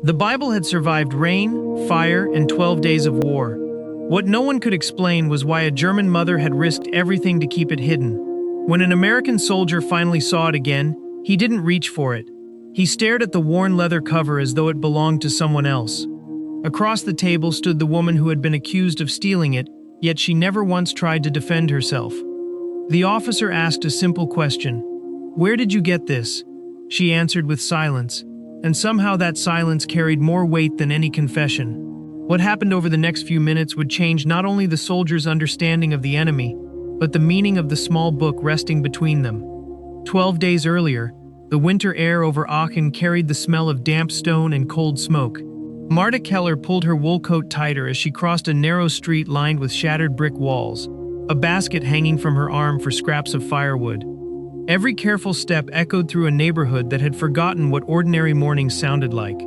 The Bible had survived rain, fire, and 12 days of war. What no one could explain was why a German mother had risked everything to keep it hidden. When an American soldier finally saw it again, he didn't reach for it. He stared at the worn leather cover as though it belonged to someone else. Across the table stood the woman who had been accused of stealing it, yet she never once tried to defend herself. The officer asked a simple question. "Where did you get this?" She answered with silence, and somehow that silence carried more weight than any confession. What happened over the next few minutes would change not only the soldier's understanding of the enemy, but the meaning of the small book resting between them. 12 days earlier, the winter air over Aachen carried the smell of damp stone and cold smoke. Marta Keller pulled her wool coat tighter as she crossed a narrow street lined with shattered brick walls, a basket hanging from her arm for scraps of firewood. Every careful step echoed through a neighborhood that had forgotten what ordinary mornings sounded like.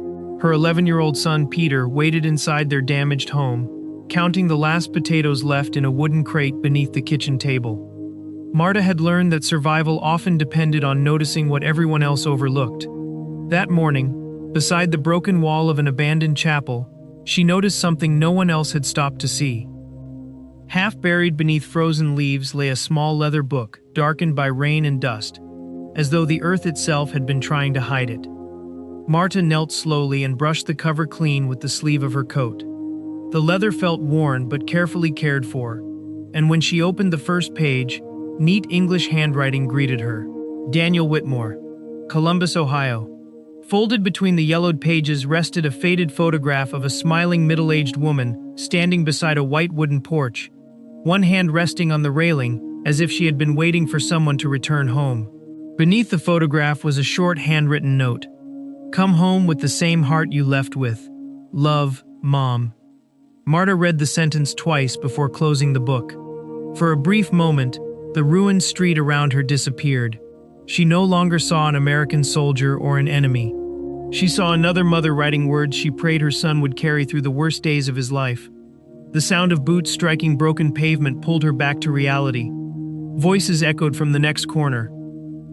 Her 11-year-old son Peter waited inside their damaged home, counting the last potatoes left in a wooden crate beneath the kitchen table. Marta had learned that survival often depended on noticing what everyone else overlooked. That morning, beside the broken wall of an abandoned chapel, she noticed something no one else had stopped to see. Half buried beneath frozen leaves lay a small leather book, darkened by rain and dust, as though the earth itself had been trying to hide it. Marta knelt slowly and brushed the cover clean with the sleeve of her coat. The leather felt worn but carefully cared for, and when she opened the first page, neat English handwriting greeted her. Daniel Whitmore, Columbus, Ohio. Folded between the yellowed pages rested a faded photograph of a smiling middle-aged woman standing beside a white wooden porch, one hand resting on the railing as if she had been waiting for someone to return home. Beneath the photograph was a short handwritten note. "Come home with the same heart you left with. Love, Mom." Marta read the sentence twice before closing the book. For a brief moment, the ruined street around her disappeared. She no longer saw an American soldier or an enemy. She saw another mother writing words she prayed her son would carry through the worst days of his life. The sound of boots striking broken pavement pulled her back to reality. Voices echoed from the next corner.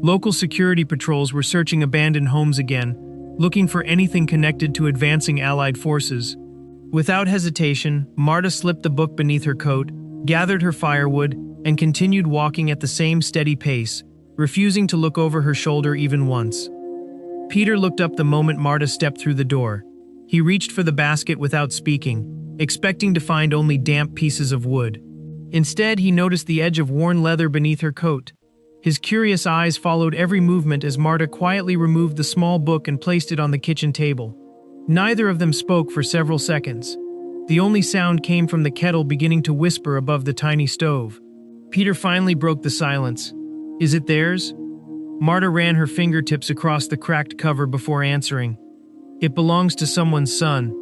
Local security patrols were searching abandoned homes again, looking for anything connected to advancing Allied forces. Without hesitation, Marta slipped the book beneath her coat, gathered her firewood, and continued walking at the same steady pace, refusing to look over her shoulder even once. Peter looked up the moment Marta stepped through the door. He reached for the basket without speaking, expecting to find only damp pieces of wood. Instead, he noticed the edge of worn leather beneath her coat. His curious eyes followed every movement as Marta quietly removed the small book and placed it on the kitchen table. Neither of them spoke for several seconds. The only sound came from the kettle beginning to whisper above the tiny stove. Peter finally broke the silence. "Is it theirs?" Marta ran her fingertips across the cracked cover before answering. "It belongs to someone's son."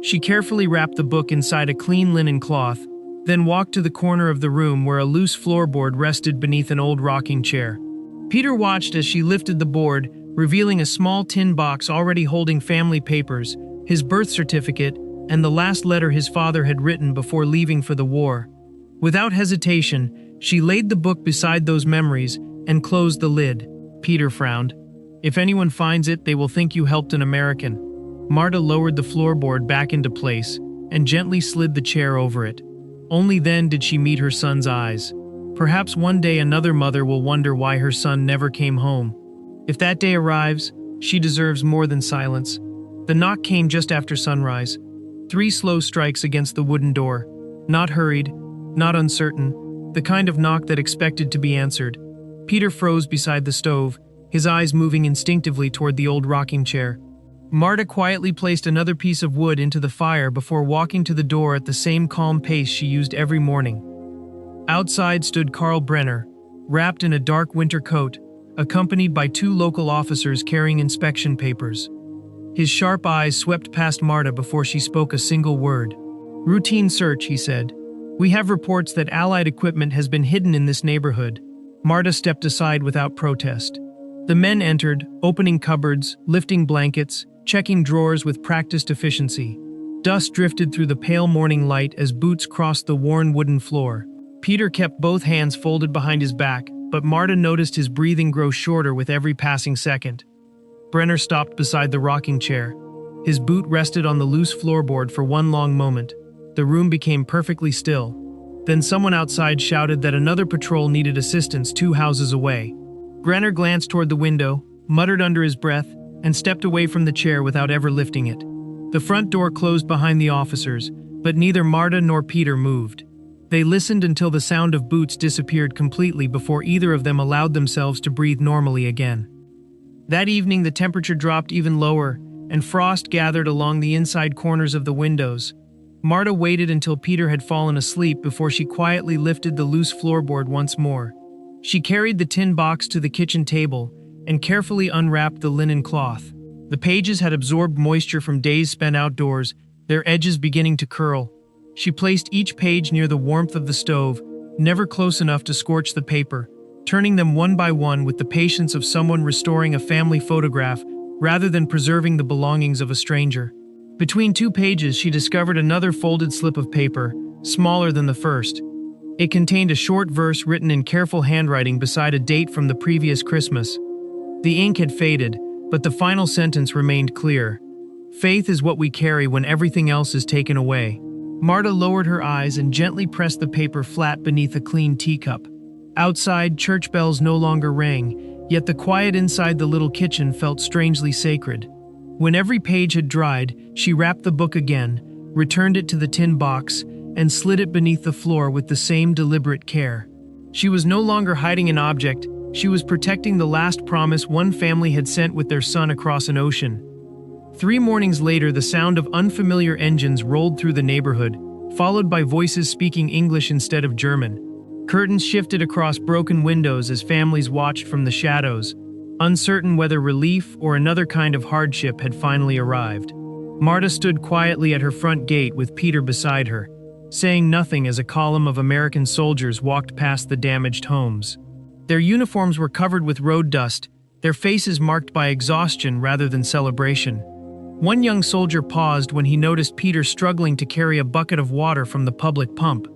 She carefully wrapped the book inside a clean linen cloth, then walked to the corner of the room where a loose floorboard rested beneath an old rocking chair. Peter watched as she lifted the board, revealing a small tin box already holding family papers, his birth certificate, and the last letter his father had written before leaving for the war. Without hesitation, she laid the book beside those memories and closed the lid. Peter frowned. "If anyone finds it, they will think you helped an American." Marta lowered the floorboard back into place and gently slid the chair over it. Only then did she meet her son's eyes. Perhaps one day another mother will wonder why her son never came home. If that day arrives, she deserves more than silence. The knock came just after sunrise. 3 slow strikes against the wooden door. Not hurried, not uncertain, the kind of knock that expected to be answered. Peter froze beside the stove, his eyes moving instinctively toward the old rocking chair. Marta quietly placed another piece of wood into the fire before walking to the door at the same calm pace she used every morning. Outside stood Carl Brenner, wrapped in a dark winter coat, accompanied by 2 local officers carrying inspection papers. His sharp eyes swept past Marta before she spoke a single word. "Routine search," he said. "We have reports that Allied equipment has been hidden in this neighborhood." Marta stepped aside without protest. The men entered, opening cupboards, lifting blankets, checking drawers with practiced efficiency. Dust drifted through the pale morning light as boots crossed the worn wooden floor. Peter kept both hands folded behind his back, but Marta noticed his breathing grow shorter with every passing second. Brenner stopped beside the rocking chair. His boot rested on the loose floorboard for one long moment. The room became perfectly still. Then someone outside shouted that another patrol needed assistance 2 houses away. Grenner glanced toward the window, muttered under his breath, and stepped away from the chair without ever lifting it. The front door closed behind the officers, but neither Marta nor Peter moved. They listened until the sound of boots disappeared completely before either of them allowed themselves to breathe normally again. That evening the temperature dropped even lower, and frost gathered along the inside corners of the windows. Marta waited until Peter had fallen asleep before she quietly lifted the loose floorboard once more. She carried the tin box to the kitchen table and carefully unwrapped the linen cloth. The pages had absorbed moisture from days spent outdoors, their edges beginning to curl. She placed each page near the warmth of the stove, never close enough to scorch the paper, turning them one by one with the patience of someone restoring a family photograph rather than preserving the belongings of a stranger. Between 2 pages, she discovered another folded slip of paper, smaller than the first. It contained a short verse written in careful handwriting beside a date from the previous Christmas. The ink had faded, but the final sentence remained clear. "Faith is what we carry when everything else is taken away." Marta lowered her eyes and gently pressed the paper flat beneath a clean teacup. Outside, church bells no longer rang, yet the quiet inside the little kitchen felt strangely sacred. When every page had dried, she wrapped the book again, returned it to the tin box, and slid it beneath the floor with the same deliberate care. She was no longer hiding an object, she was protecting the last promise one family had sent with their son across an ocean. 3 mornings later, the sound of unfamiliar engines rolled through the neighborhood, followed by voices speaking English instead of German. Curtains shifted across broken windows as families watched from the shadows, uncertain whether relief or another kind of hardship had finally arrived. Marta stood quietly at her front gate with Peter beside her, saying nothing as a column of American soldiers walked past the damaged homes. Their uniforms were covered with road dust, their faces marked by exhaustion rather than celebration. One young soldier paused when he noticed Peter struggling to carry a bucket of water from the public pump.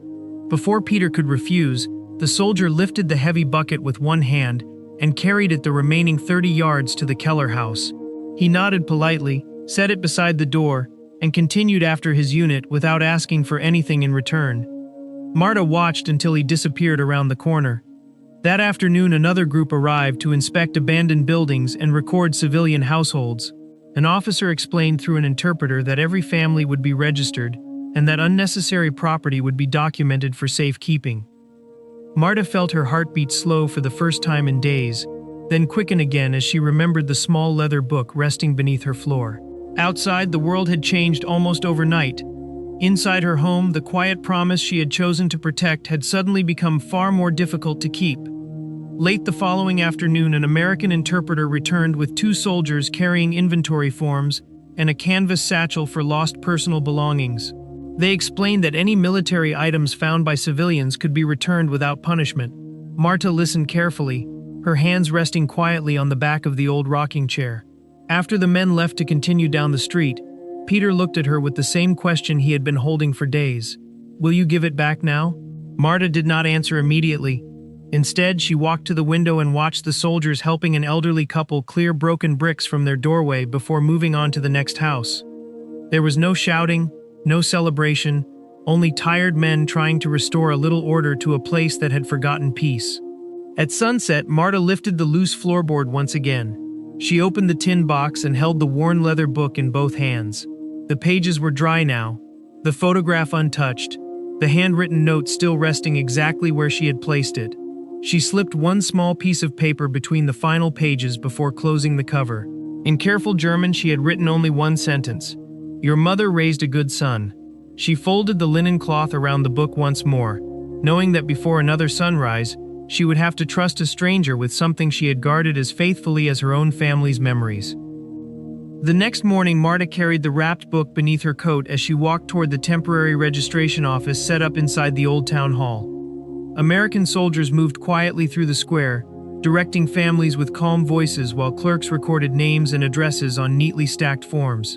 Before Peter could refuse, the soldier lifted the heavy bucket with one hand and carried it the remaining 30 yards to the Keller house. He nodded politely, set it beside the door, and continued after his unit without asking for anything in return. Marta watched until he disappeared around the corner. That afternoon, another group arrived to inspect abandoned buildings and record civilian households. An officer explained through an interpreter that every family would be registered and that unnecessary property would be documented for safekeeping. Marta felt her heartbeat slow for the first time in days, then quicken again as she remembered the small leather book resting beneath her floor. Outside, the world had changed almost overnight. Inside her home, the quiet promise she had chosen to protect had suddenly become far more difficult to keep. Late the following afternoon, an American interpreter returned with 2 soldiers carrying inventory forms and a canvas satchel for lost personal belongings. They explained that any military items found by civilians could be returned without punishment. Marta listened carefully, her hands resting quietly on the back of the old rocking chair. After the men left to continue down the street, Peter looked at her with the same question he had been holding for days. "Will you give it back now?" Marta did not answer immediately. Instead, she walked to the window and watched the soldiers helping an elderly couple clear broken bricks from their doorway before moving on to the next house. There was no shouting, no celebration, only tired men trying to restore a little order to a place that had forgotten peace. At sunset, Marta lifted the loose floorboard once again. She opened the tin box and held the worn leather book in both hands. The pages were dry now, the photograph untouched, the handwritten note still resting exactly where she had placed it. She slipped one small piece of paper between the final pages before closing the cover. In careful German, she had written only one sentence: "Your mother raised a good son." She folded the linen cloth around the book once more, knowing that before another sunrise, she would have to trust a stranger with something she had guarded as faithfully as her own family's memories. The next morning, Marta carried the wrapped book beneath her coat as she walked toward the temporary registration office set up inside the old town hall. American soldiers moved quietly through the square, directing families with calm voices while clerks recorded names and addresses on neatly stacked forms.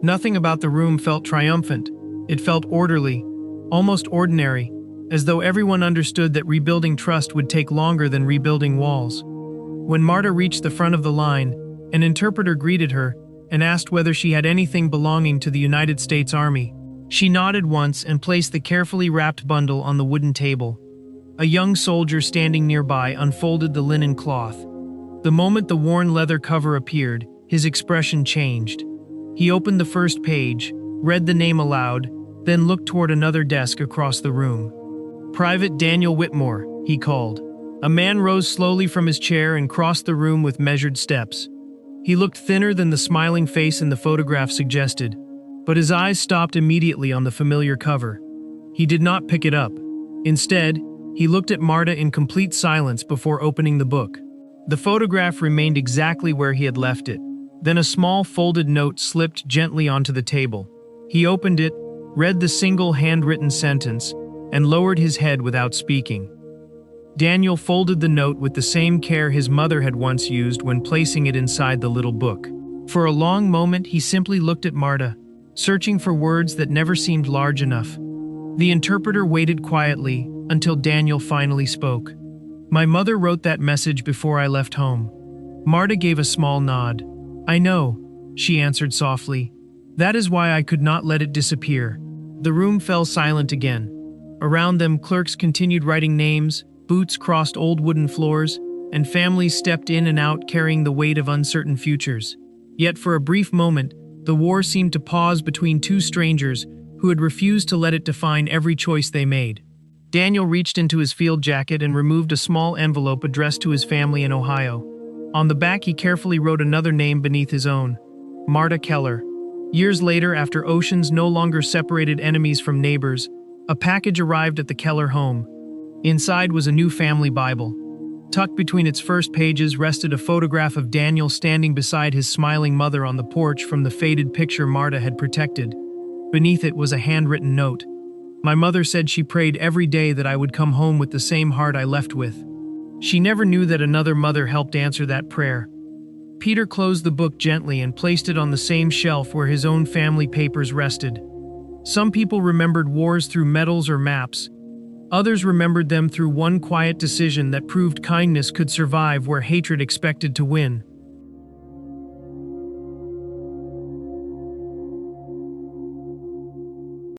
Nothing about the room felt triumphant. It felt orderly, almost ordinary, as though everyone understood that rebuilding trust would take longer than rebuilding walls. When Marta reached the front of the line, an interpreter greeted her, and asked whether she had anything belonging to the United States Army. She nodded once and placed the carefully wrapped bundle on the wooden table. A young soldier standing nearby unfolded the linen cloth. The moment the worn leather cover appeared, his expression changed. He opened the first page, read the name aloud, then looked toward another desk across the room. "Private Daniel Whitmore," he called. A man rose slowly from his chair and crossed the room with measured steps. He looked thinner than the smiling face in the photograph suggested, but his eyes stopped immediately on the familiar cover. He did not pick it up. Instead, he looked at Marta in complete silence before opening the book. The photograph remained exactly where he had left it. Then a small folded note slipped gently onto the table. He opened it, read the single handwritten sentence, and lowered his head without speaking. Daniel folded the note with the same care his mother had once used when placing it inside the little book. For a long moment he simply looked at Marta, searching for words that never seemed large enough. The interpreter waited quietly until Daniel finally spoke. "My mother wrote that message before I left home." Marta gave a small nod. "I know," she answered softly. "That is why I could not let it disappear." The room fell silent again. Around them, clerks continued writing names, boots crossed old wooden floors, and families stepped in and out carrying the weight of uncertain futures. Yet for a brief moment, the war seemed to pause between two strangers who had refused to let it define every choice they made. Daniel reached into his field jacket and removed a small envelope addressed to his family in Ohio. On the back he carefully wrote another name beneath his own: Marta Keller. Years later, after oceans no longer separated enemies from neighbors, a package arrived at the Keller home. Inside was a new family Bible. Tucked between its first pages rested a photograph of Daniel standing beside his smiling mother on the porch from the faded picture Marta had protected. Beneath it was a handwritten note. "My mother said she prayed every day that I would come home with the same heart I left with." She never knew that another mother helped answer that prayer. Peter closed the book gently and placed it on the same shelf where his own family papers rested. Some people remembered wars through medals or maps. Others remembered them through one quiet decision that proved kindness could survive where hatred expected to win.